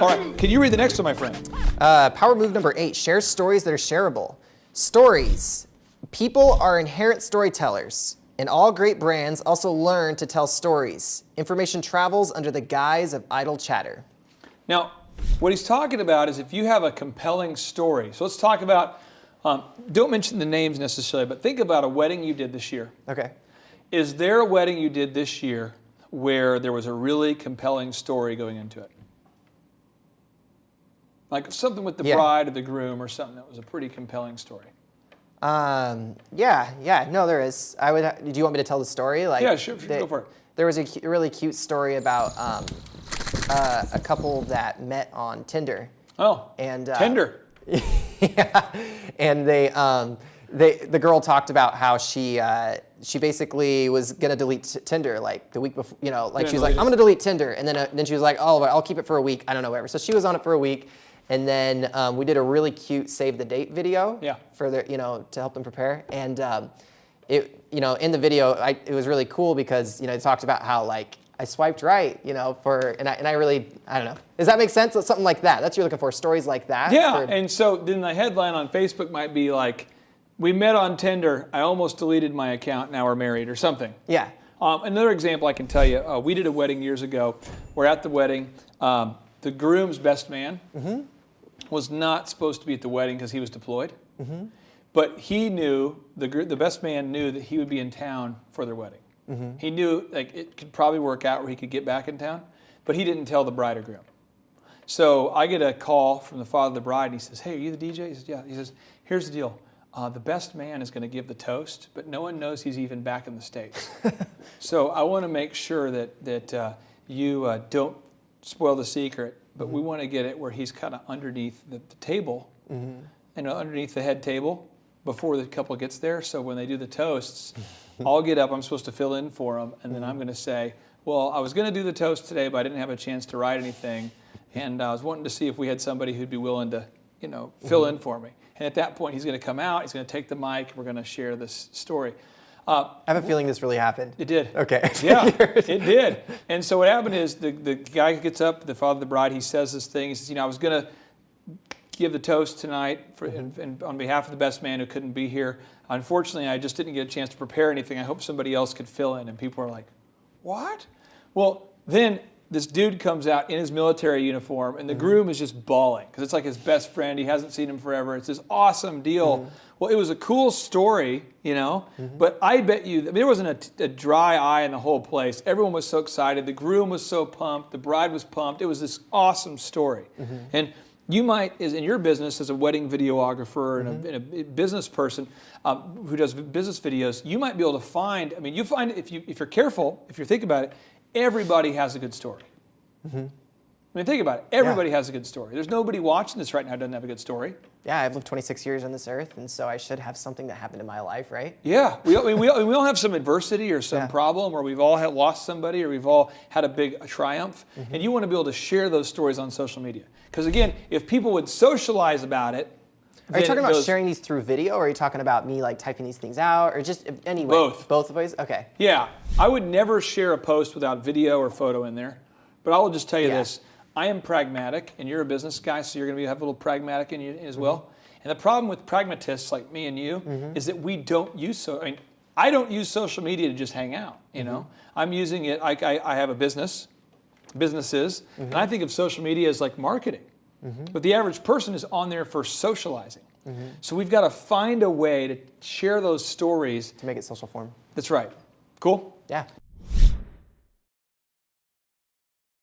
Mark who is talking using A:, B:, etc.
A: All right, can you read the next one, my friend?
B: Power move number 8, share stories that are shareable. Stories. People are inherent storytellers, and all great brands also learn to tell stories. Information travels under the guise of idle chatter.
A: Now, what he's talking about is if you have a compelling story. So let's talk about, don't mention the names necessarily, but think about a wedding you did this year.
B: Okay.
A: Is there a wedding you did this year where there was a really compelling story going into it? Like something with the bride or the groom or something that was a pretty compelling story.
B: Yeah, no, there is. Do you want me to tell the story? Like,
A: yeah, sure, go for it.
B: There was a really cute story about a couple that met on Tinder.
A: Oh,
B: and
A: Tinder.
B: Yeah, and the girl talked about how she basically was gonna delete Tinder like the week before, like she was like, I'm gonna delete Tinder, and then she was like, oh, I'll keep it for a week. I don't know, whatever. So she was on it for a week. And then we did a really cute save the date video for their, to help them prepare. And in the video, it was really cool because it talked about how like I swiped right, and I really, I don't know. Does that make sense? Something like that. That's what you're looking for, stories like that.
A: Yeah. And so then the headline on Facebook might be like, we met on Tinder. I almost deleted my account. Now we're married, or something.
B: Yeah.
A: Another example I can tell you. We did a wedding years ago. We're at the wedding. The groom's best man. Mm-hmm. Was not supposed to be at the wedding because he was deployed. Mm-hmm. But he knew, the best man knew that he would be in town for their wedding. Mm-hmm. He knew like it could probably work out where he could get back in town, but he didn't tell the bride or groom. So I get a call from the father of the bride, and he says, hey, are you the DJ? He says, yeah. He says, here's the deal. The best man is going to give the toast, but no one knows he's even back in the States. So I want to make sure that you don't spoil the secret. But we want to get it where he's kind of underneath the table, and underneath the head table before the couple gets there. So when they do the toasts, I'll get up. I'm supposed to fill in for them, and then I'm going to say, well, I was going to do the toast today, but I didn't have a chance to write anything, and I was wanting to see if we had somebody who'd be willing to, fill in for me. And at that point, he's going to come out. He's going to take the mic. We're going to share this story.
B: I have a feeling this really happened.
A: It did.
B: Okay.
A: Yeah, it did. And so what happened is the guy gets up, the father of the bride, he says this thing. He says, I was going to give the toast tonight and on behalf of the best man who couldn't be here. Unfortunately, I just didn't get a chance to prepare anything. I hope somebody else could fill in. And people are like, what? Well, then this dude comes out in his military uniform, and the groom is just bawling because it's like his best friend. He hasn't seen him forever. It's this awesome deal. Well, it was a cool story, but I bet you, there wasn't a dry eye in the whole place. Everyone was so excited. The groom was so pumped. The bride was pumped. It was this awesome story. And you might, in your business as a wedding videographer and a business person who does business videos, you might be able to find, you find if you're careful, if you think about it, everybody has a good story. Think about it. Everybody has a good story. There's nobody watching this right now who doesn't have a good story.
B: Yeah, I've lived 26 years on this earth, and so I should have something that happened in my life, right?
A: Yeah, we all have some adversity or some problem, or we've all lost somebody, or we've all had a big triumph, and you want to be able to share those stories on social media. Because again, if people would socialize about it,
B: are you talking about sharing these through video, or are you talking about me like typing these things out, or just anyway?
A: Both.
B: Both ways? Okay.
A: Yeah, I would never share a post without video or photo in there, but I will just tell you this. I am pragmatic, and you're a business guy, so you're going to have a little pragmatic in you as well. And the problem with pragmatists like me and you is that we don't use I don't use social media to just hang out. I'm using it. I have a businesses, and I think of social media as like marketing. But the average person is on there for socializing. So we've got to find a way to share those stories
B: to make it social form.
A: That's right. Cool.
B: Yeah.